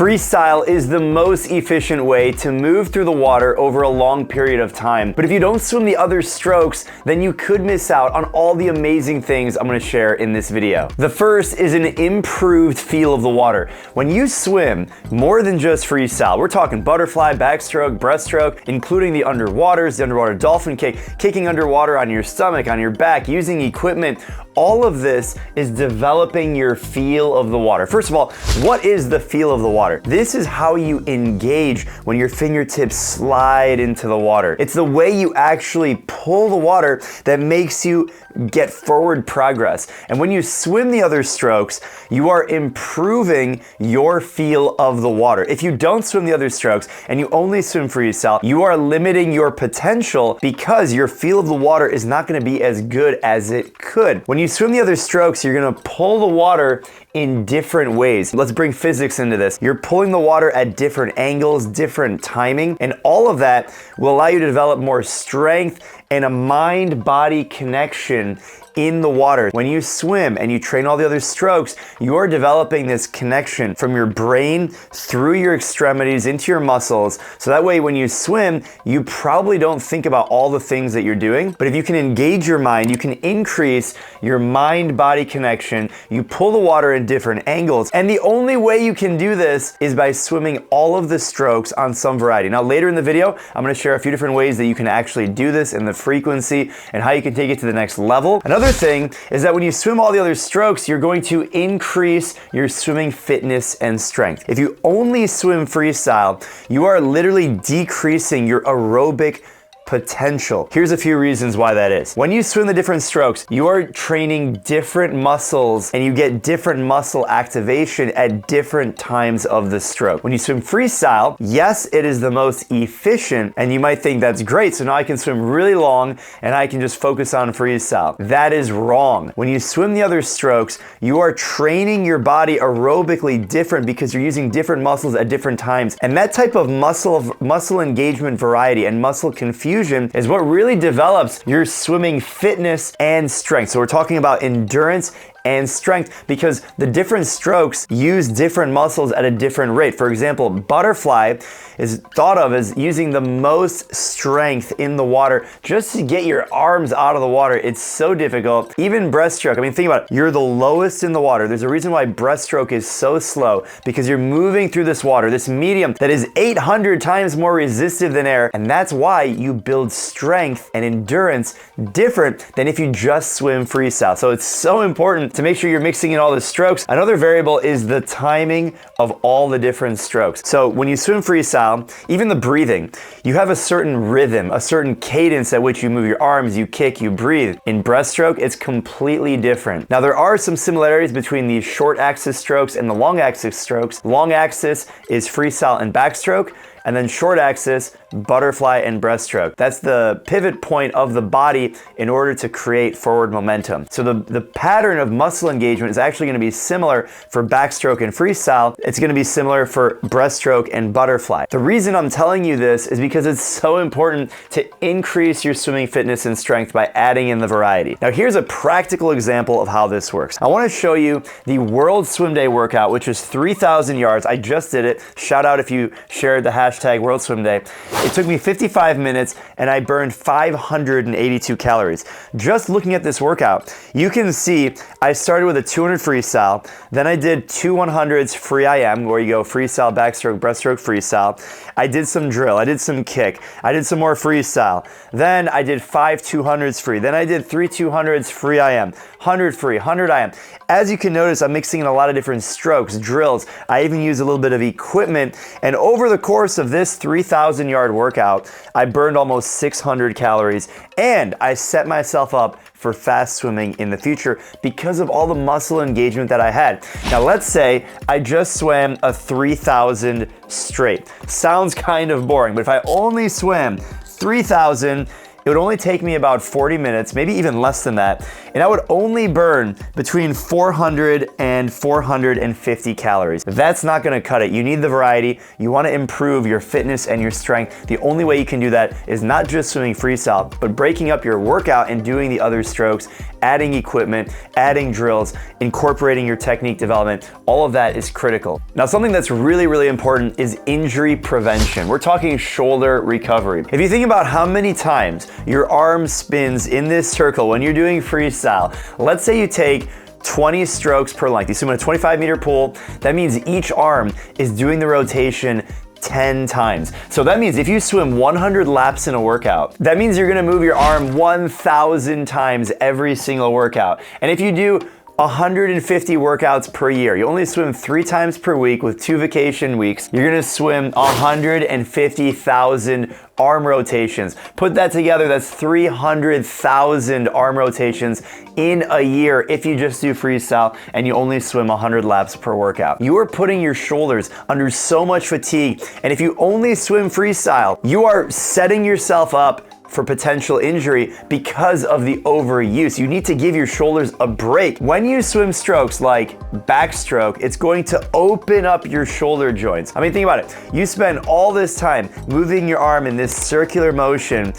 Freestyle is the most efficient way to move through the water over a long period of time. But if you don't swim the other strokes, then you could miss out on all the amazing things I'm gonna share in this video. The first is an improved feel of the water. When you swim more than just freestyle, we're talking butterfly, backstroke, breaststroke, including the underwaters, the underwater dolphin kick, kicking underwater on your stomach, on your back, using equipment. All of this is developing your feel of the water. First of all, what is the feel of the water? This is how you engage when your fingertips slide into the water. It's the way you actually pull the water that makes you get forward progress. And when you swim the other strokes, you are improving your feel of the water. If you don't swim the other strokes and you only swim freestyle, you are limiting your potential because your feel of the water is not going to be as good as it could. When you swim the other strokes, you're going to pull the water in different ways. Let's bring physics into this. You're pulling the water at different angles, different timing, and all of that will allow you to develop more strength and a mind-body connection in the water. When you swim and you train all the other strokes, you're developing this connection from your brain through your extremities into your muscles. So that way when you swim, you probably don't think about all the things that you're doing. But if you can engage your mind, you can increase your mind-body connection. You pull the water in different angles. And the only way you can do this is by swimming all of the strokes on some variety. Now later in the video, I'm gonna share a few different ways that you can actually do this and the frequency and how you can take it to the next level. Another thing is that when you swim all the other strokes, you're going to increase your swimming fitness and strength. If you only swim freestyle, you are literally decreasing your aerobic potential. Here's a few reasons why that is. When you swim the different strokes, you are training different muscles and you get different muscle activation at different times of the stroke. When you swim freestyle, yes, it is the most efficient, and you might think that's great, so now I can swim really long and I can just focus on freestyle. That is wrong. When you swim the other strokes, you are training your body aerobically different because you're using different muscles at different times. And that type of muscle engagement variety and muscle confusion is what really develops your swimming fitness and strength. So we're talking about endurance and strength because the different strokes use different muscles at a different rate. For example, butterfly is thought of as using the most strength in the water just to get your arms out of the water. It's so difficult. Even breaststroke, I mean, think about it. You're the lowest in the water. There's a reason why breaststroke is so slow, because you're moving through this water, this medium that is 800 times more resistive than air, and that's why you build strength and endurance different than if you just swim freestyle. So it's so important to make sure you're mixing in all the strokes. Another variable is the timing of all the different strokes. So when you swim freestyle, even the breathing, you have a certain rhythm, a certain cadence at which you move your arms, you kick, you breathe. In breaststroke, it's completely different. Now there are some similarities between the short axis strokes and the long axis strokes. Long axis is freestyle and backstroke, and then short axis, butterfly and breaststroke. That's the pivot point of the body in order to create forward momentum. So the pattern of muscle engagement is actually gonna be similar for backstroke and freestyle. It's gonna be similar for breaststroke and butterfly. The reason I'm telling you this is because it's so important to increase your swimming fitness and strength by adding in the variety. Now here's a practical example of how this works. I wanna show you the World Swim Day workout, which is 3,000 yards. I just did it. Shout out if you shared the hashtag World Swim Day. It took me 55 minutes and I burned 582 calories. Just looking at this workout, you can see I started with a 200 freestyle, then I did two 100s free IM, where you go freestyle, backstroke, breaststroke, freestyle. I did some drill, I did some kick, I did some more freestyle. Then I did 5 200s free, then I did 3 200s free IM, 100 free, 100 IM. As you can notice, I'm mixing in a lot of different strokes, drills. I even use a little bit of equipment, and over the course of this 3,000 yard workout, I burned almost 600 calories, and I set myself up for fast swimming in the future because of all the muscle engagement that I had. Now let's say I just swam a 3,000 straight. Sounds kind of boring, but if I only swam 3,000 It would only take me about 40 minutes, maybe even less than that, and I would only burn between 400 and 450 calories. That's not gonna cut it. You need the variety. You wanna improve your fitness and your strength. The only way you can do that is not just swimming freestyle, but breaking up your workout and doing the other strokes, adding equipment, adding drills, incorporating your technique development. All of that is critical. Now, something that's really, really important is injury prevention. We're talking shoulder recovery. If you think about how many times your arm spins in this circle when you're doing freestyle, let's say you take 20 strokes per length. You swim in a 25-meter pool. That means each arm is doing the rotation 10 times. So that means if you swim 100 laps in a workout, that means you're gonna move your arm 1,000 times every single workout. And if you do 150 workouts per year, you only swim 3 times per week with 2 vacation weeks, you're gonna swim 150,000 arm rotations. Put that together, that's 300,000 arm rotations in a year if you just do freestyle and you only swim 100 laps per workout. You are putting your shoulders under so much fatigue, and if you only swim freestyle, you are setting yourself up for potential injury because of the overuse. You need to give your shoulders a break. When you swim strokes like backstroke, it's going to open up your shoulder joints. I mean, think about it. You spend all this time moving your arm in this circular motion.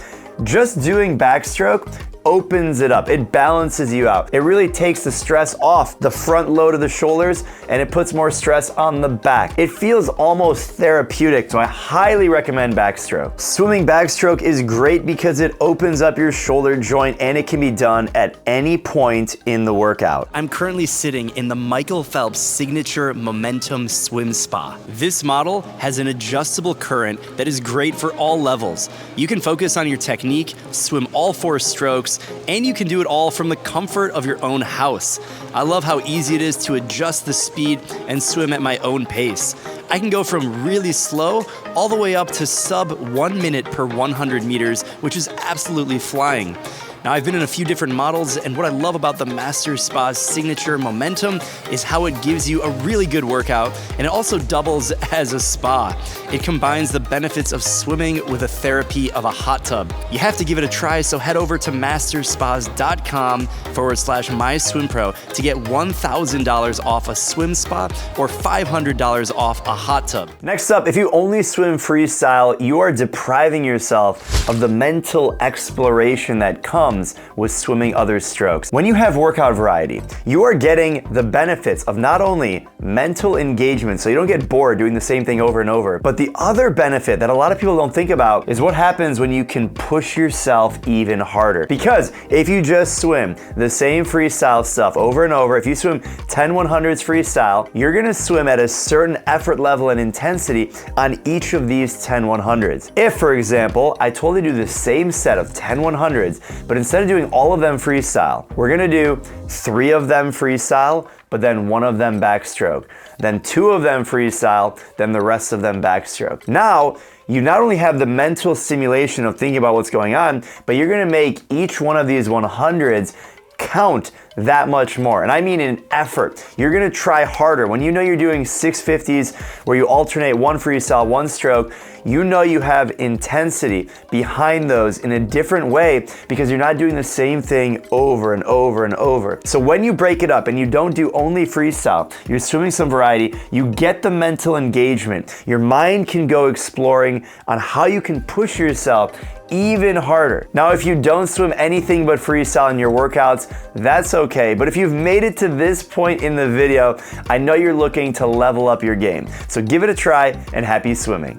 Just doing backstroke opens it up. It balances you out. It really takes the stress off the front load of the shoulders and it puts more stress on the back. It feels almost therapeutic, so I highly recommend backstroke. Swimming backstroke is great because it opens up your shoulder joint and it can be done at any point in the workout. I'm currently sitting in the Michael Phelps Signature Momentum Swim Spa. This model has an adjustable current that is great for all levels. You can focus on your technique, swim all 4 strokes, and you can do it all from the comfort of your own house. I love how easy it is to adjust the speed and swim at my own pace. I can go from really slow all the way up to sub 1 minute per 100 meters, which is absolutely flying. Now, I've been in a few different models, and what I love about the Master Spa's Signature Momentum is how it gives you a really good workout, and it also doubles as a spa. It combines the benefits of swimming with a therapy of a hot tub. You have to give it a try, so head over to masterspas.com/myswimpro to get $1,000 off a swim spa or $500 off a hot tub. Next up, if you only swim freestyle, you are depriving yourself of the mental exploration that comes with swimming other strokes. When you have workout variety, you are getting the benefits of not only mental engagement, so you don't get bored doing the same thing over and over, but the other benefit that a lot of people don't think about is what happens when you can push yourself even harder. Because if you just swim the same freestyle stuff over and over, if you swim 10 100s freestyle, you're gonna swim at a certain effort level and intensity on each of these 10 100s. If, for example, I told you to do the same set of 10 100s, but instead of doing all of them freestyle, we're gonna do 3 of them freestyle, but then 1 of them backstroke, then 2 of them freestyle, then the rest of them backstroke. Now, you not only have the mental stimulation of thinking about what's going on, but you're gonna make each one of these 100s count that much more. And I mean in effort. You're gonna try harder. When you know you're doing 650s where you alternate 1 freestyle, 1 stroke, you know you have intensity behind those in a different way because you're not doing the same thing over and over and over. So when you break it up and you don't do only freestyle, you're swimming some variety, you get the mental engagement. Your mind can go exploring on how you can push yourself even harder. Now, if you don't swim anything but freestyle in your workouts, that's okay. But if you've made it to this point in the video, I know you're looking to level up your game. So give it a try and happy swimming.